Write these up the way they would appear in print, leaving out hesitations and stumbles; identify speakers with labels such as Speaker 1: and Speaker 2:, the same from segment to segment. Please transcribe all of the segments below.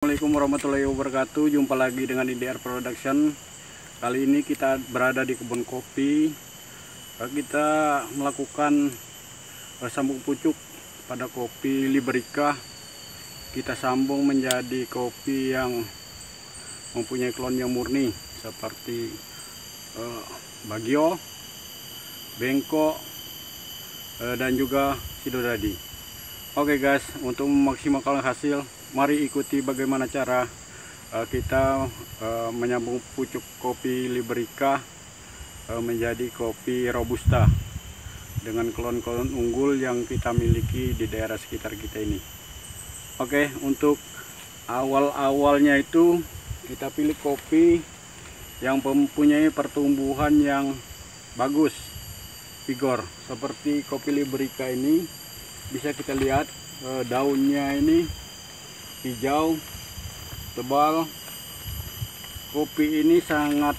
Speaker 1: Assalamualaikum warahmatullahi wabarakatuh. Jumpa lagi dengan IDR Production. Kali ini kita berada di kebun kopi. Kita melakukan sambung pucuk pada kopi Liberica. Kita sambung menjadi kopi yang mempunyai klon yang murni seperti Bagio, Bengko, dan juga Sidodadi. Oke guys, untuk memaksimalkan hasil, mari ikuti bagaimana cara kita menyambung pucuk kopi Liberica menjadi kopi Robusta dengan klon-klon unggul yang kita miliki di daerah sekitar kita ini. Oke, untuk awal-awalnya itu kita pilih kopi yang mempunyai pertumbuhan yang bagus, vigor. Seperti kopi Liberica ini bisa kita lihat daunnya ini hijau, tebal. Kopi ini sangat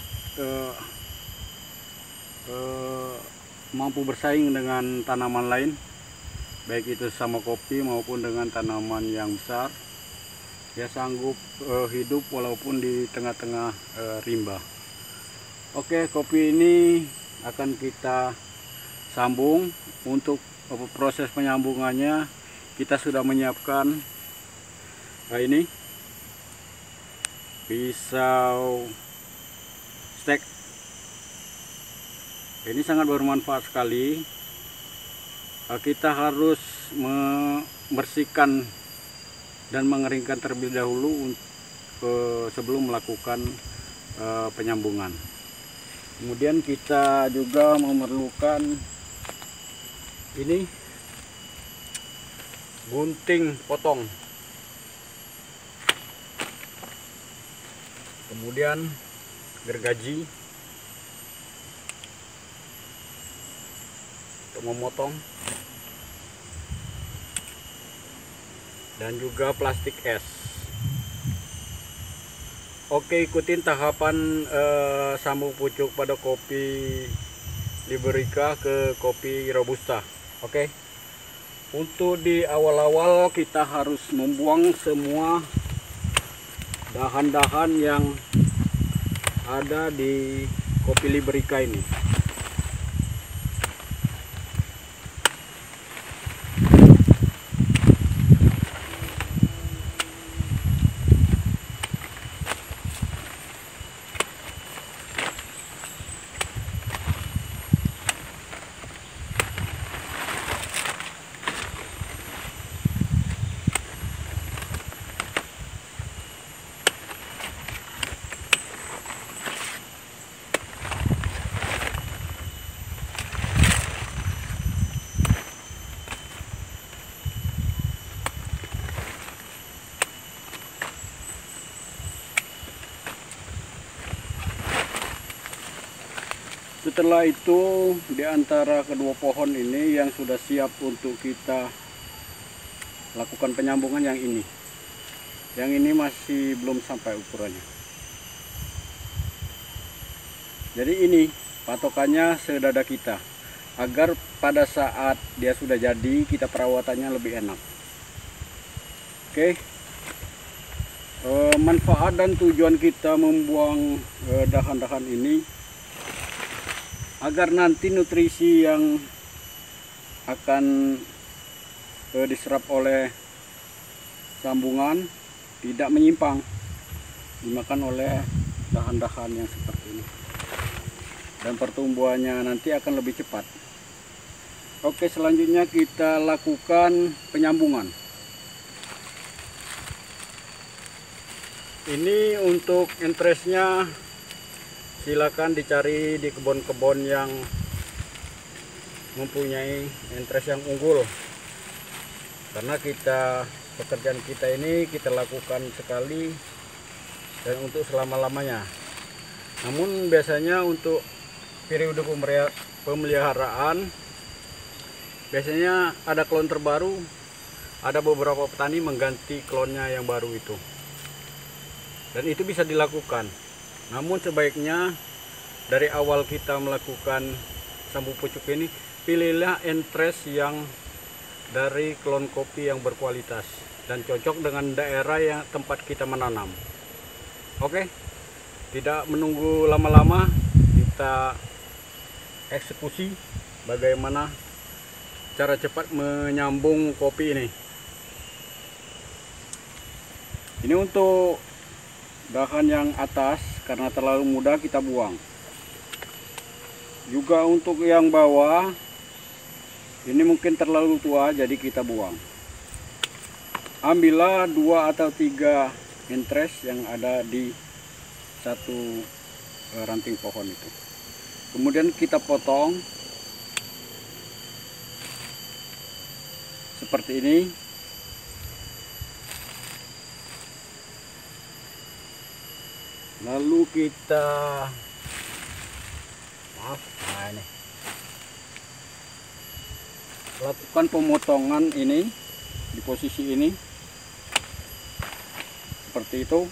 Speaker 1: mampu bersaing dengan tanaman lain, baik itu sama kopi maupun dengan tanaman yang besar. Dia sanggup hidup walaupun di tengah-tengah rimba. Oke, kopi ini akan kita sambung. Untuk proses penyambungannya kita sudah menyiapkan ini pisau stek. Ini sangat bermanfaat sekali. Kita harus membersihkan dan mengeringkan terlebih dahulu sebelum melakukan penyambungan. Kemudian kita juga memerlukan ini gunting potong, kemudian gergaji untuk memotong, dan juga plastik es. Oke, ikutin tahapan sambung pucuk pada kopi Liberica ke kopi Robusta. Oke, untuk di awal-awal kita harus membuang semua dahan-dahan yang ada di kopi Liberica ini. Setelah itu, di antara kedua pohon ini yang sudah siap untuk kita lakukan penyambungan yang ini. Yang ini masih belum sampai ukurannya. Jadi ini patokannya sedada kita, agar pada saat dia sudah jadi kita perawatannya lebih enak. Oke. Manfaat dan tujuan kita membuang dahan-dahan ini agar nanti nutrisi yang akan diserap oleh sambungan tidak menyimpang dimakan oleh dahan-dahan yang seperti ini, dan pertumbuhannya nanti akan lebih cepat. Oke, selanjutnya kita lakukan penyambungan. Ini untuk entresnya silakan dicari di kebun-kebun yang mempunyai entres yang unggul, karena pekerjaan kita ini kita lakukan sekali dan untuk selama-lamanya. Namun biasanya untuk periode pemeliharaan biasanya ada klon terbaru, ada beberapa petani mengganti klonnya yang baru itu, dan itu bisa dilakukan. Namun sebaiknya dari awal kita melakukan sambung pucuk ini, pilihlah entres yang dari klon kopi yang berkualitas dan cocok dengan daerah yang tempat kita menanam. Oke, tidak menunggu lama-lama, kita eksekusi bagaimana cara cepat menyambung kopi ini. Ini untuk dahan yang atas, karena terlalu muda kita buang. Juga untuk yang bawah, ini mungkin terlalu tua, jadi kita buang. Ambillah 2 atau 3 interest yang ada di satu ranting pohon itu. Kemudian kita potong seperti ini. Lalu kita lakukan pemotongan ini di posisi ini seperti itu.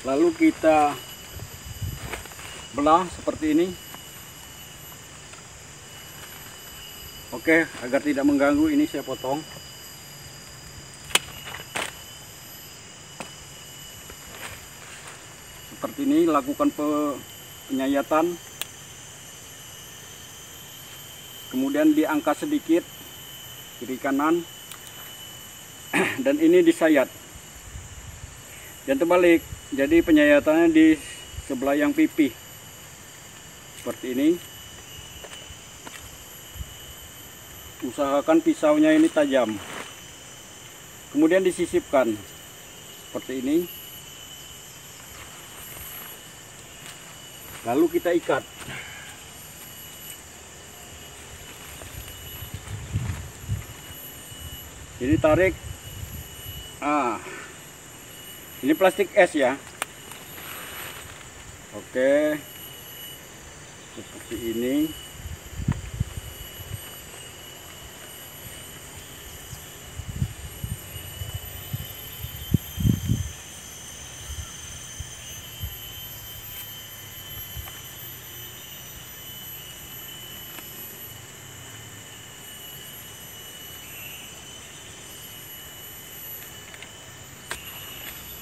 Speaker 1: Lalu kita belah seperti ini. Oke, agar tidak mengganggu, ini saya potong. Seperti ini, lakukan penyayatan. Kemudian diangkat sedikit kiri kanan. Dan ini disayat. Dan terbalik. Jadi penyayatannya di sebelah yang pipih. Seperti ini. Usahakan pisaunya ini tajam. Kemudian disisipkan. Seperti ini. Lalu kita ikat. Jadi tarik. Ini plastik es ya. Oke. Seperti ini.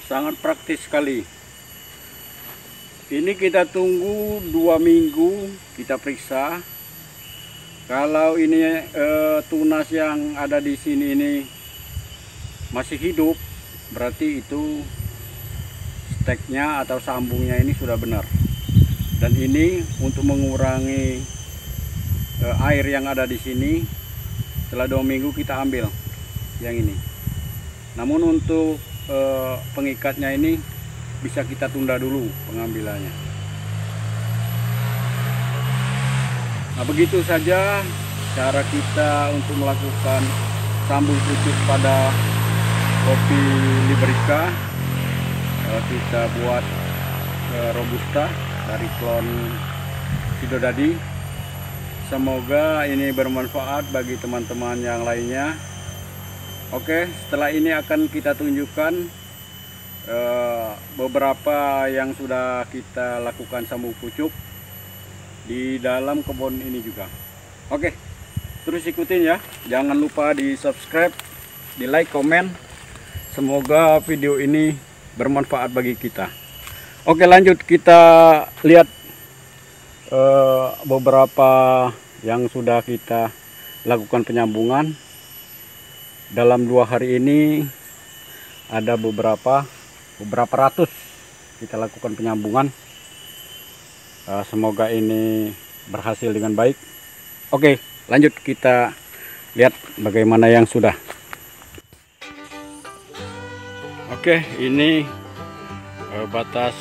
Speaker 1: Sangat praktis sekali. Ini kita tunggu 2 minggu, kita periksa. Kalau ini tunas yang ada di sini ini masih hidup, berarti itu steknya atau sambungnya ini sudah benar. Dan ini untuk mengurangi air yang ada di sini, setelah 2 minggu kita ambil yang ini. Namun untuk pengikatnya ini bisa kita tunda dulu pengambilannya. Nah, begitu saja cara kita untuk melakukan sambung pucuk pada kopi Liberica. Kita buat Robusta dari klon Sidodadi. Semoga ini bermanfaat bagi teman-teman yang lainnya. Oke, setelah ini akan kita tunjukkan beberapa yang sudah kita lakukan sambung pucuk di dalam kebun ini juga. Oke, terus ikutin ya. Jangan lupa di subscribe, di like, komen. Semoga video ini bermanfaat bagi kita. Oke, lanjut kita lihat beberapa yang sudah kita lakukan penyambungan. Dalam 2 hari ini ada beberapa ratus kita lakukan penyambungan. Semoga ini berhasil dengan baik. Oke, lanjut kita lihat bagaimana yang sudah. Oke, ini batas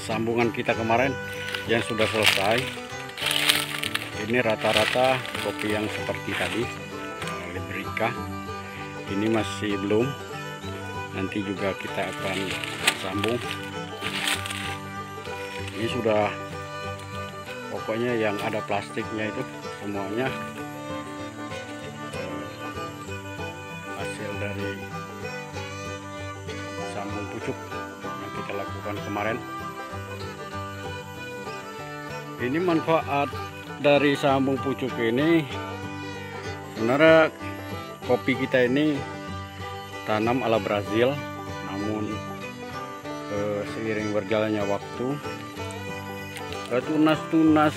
Speaker 1: sambungan kita kemarin yang sudah selesai. Ini rata-rata kopi yang seperti tadi, Liberica. Ini masih belum, nanti juga kita akan sambung. Ini sudah, pokoknya yang ada plastiknya itu semuanya hasil dari sambung pucuk yang kita lakukan kemarin. Ini manfaat dari sambung pucuk ini sebenarnya kopi kita ini tanam ala Brazil, namun seiring berjalannya waktu, tunas-tunas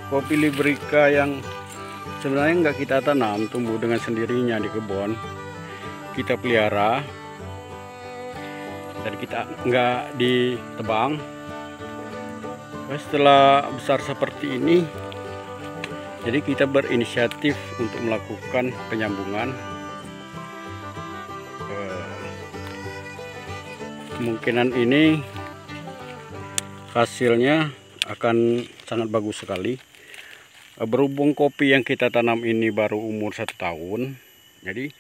Speaker 1: kopi Liberica yang sebenarnya nggak kita tanam tumbuh dengan sendirinya di kebun, kita pelihara dan kita nggak ditebang. Setelah besar seperti ini, jadi kita berinisiatif untuk melakukan penyambungan. Kemungkinan ini hasilnya akan sangat bagus sekali. Berhubung kopi yang kita tanam ini baru umur 1 tahun, jadi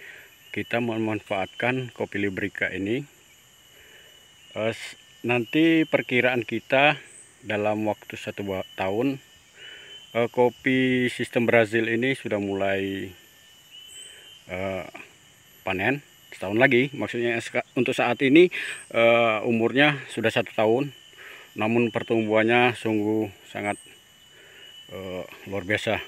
Speaker 1: kita memanfaatkan kopi Liberica ini. Nanti perkiraan kita dalam waktu 1 tahun, kopi sistem Brazil ini sudah mulai panen. Setahun lagi, maksudnya untuk saat ini umurnya sudah 1 tahun, namun pertumbuhannya sungguh sangat luar biasa.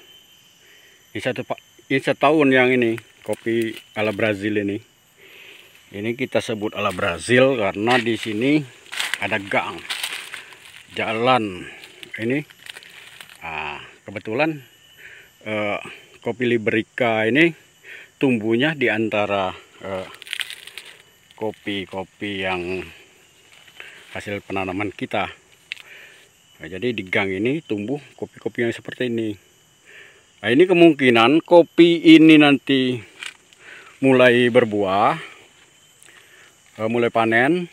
Speaker 1: Ini setahun yang ini kopi ala Brazil ini kita sebut ala Brazil karena di sini ada gang jalan ini. Kebetulan kopi Liberica ini tumbuhnya di antara kopi-kopi yang hasil penanaman kita. Jadi di gang ini tumbuh kopi-kopi yang seperti ini. Ini kemungkinan kopi ini nanti mulai berbuah, mulai panen.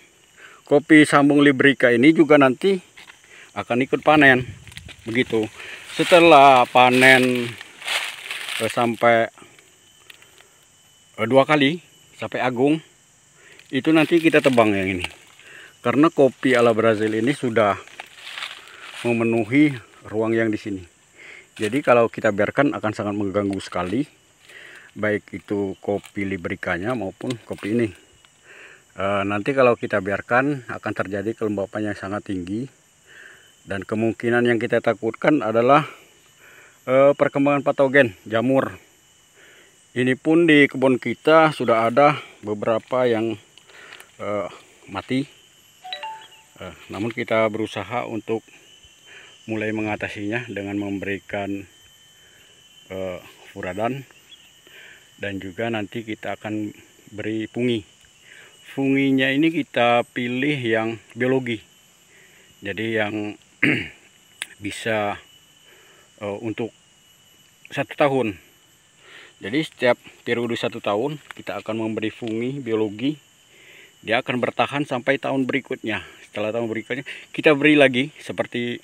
Speaker 1: Kopi sambung Liberica ini juga nanti akan ikut panen. Begitu. Setelah panen sampai 2 kali sampai agung, itu nanti kita tebang yang ini, karena kopi ala Brazil ini sudah memenuhi ruang yang di sini. Jadi kalau kita biarkan akan sangat mengganggu sekali, baik itu kopi Libericanya maupun kopi ini. Nanti kalau kita biarkan akan terjadi kelembapan yang sangat tinggi, dan kemungkinan yang kita takutkan adalah perkembangan patogen jamur. Ini pun di kebun kita sudah ada beberapa yang mati. Namun kita berusaha untuk mulai mengatasinya dengan memberikan furadan, dan juga nanti kita akan beri fungi. Funginya ini kita pilih yang biologi, jadi yang bisa untuk 1 tahun. Jadi setiap periode 1 tahun kita akan memberi fungi biologi. Dia akan bertahan sampai tahun berikutnya. Setelah tahun berikutnya kita beri lagi seperti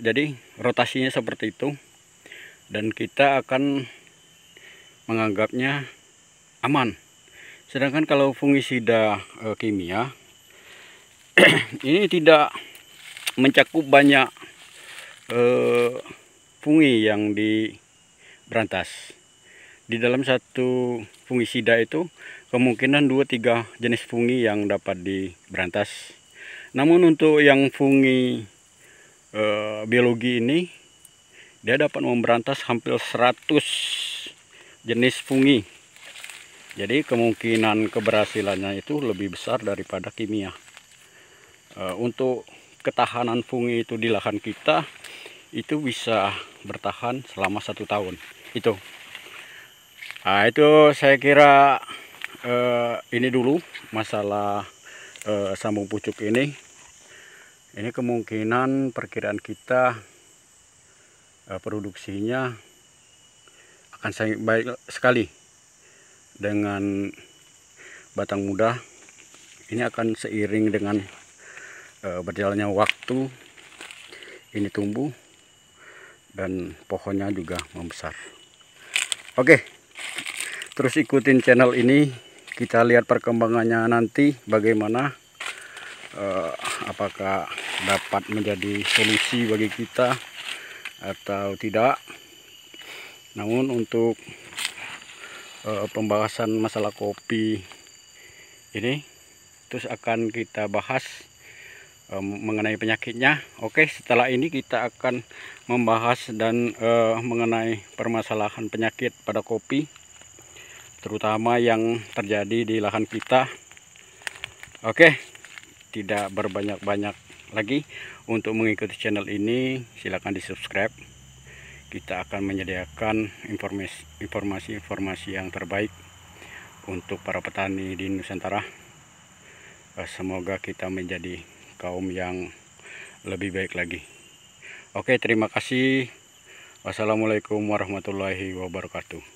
Speaker 1: jadi rotasinya seperti itu, dan kita akan menganggapnya aman. Sedangkan kalau fungisida kimia ini tidak mencakup banyak fungi yang diberantas. Di dalam satu fungisida itu kemungkinan 2-3 jenis fungi yang dapat diberantas. Namun untuk yang fungi biologi ini, dia dapat memberantas hampir 100 jenis fungi. Jadi kemungkinan keberhasilannya itu lebih besar daripada kimia. Untuk ketahanan fungi itu di lahan kita itu bisa bertahan selama 1 tahun. Itu saya kira ini dulu masalah sambung pucuk ini. Ini kemungkinan perkiraan kita produksinya akan sangat baik sekali. Dengan batang muda ini akan seiring dengan berjalannya waktu ini tumbuh dan pohonnya juga membesar. Oke, terus ikutin channel ini, kita lihat perkembangannya nanti bagaimana, apakah dapat menjadi solusi bagi kita atau tidak. Namun untuk pembahasan masalah kopi ini terus akan kita bahas mengenai penyakitnya. Oke, setelah ini kita akan membahas dan mengenai permasalahan penyakit pada kopi, terutama yang terjadi di lahan kita. Oke, tidak berbanyak-banyak lagi. Untuk mengikuti channel ini silahkan di subscribe. Kita akan menyediakan informasi-informasi yang terbaik untuk para petani di Nusantara. Semoga kita menjadi kaum yang lebih baik lagi. Oke, terima kasih. Wassalamualaikum warahmatullahi wabarakatuh.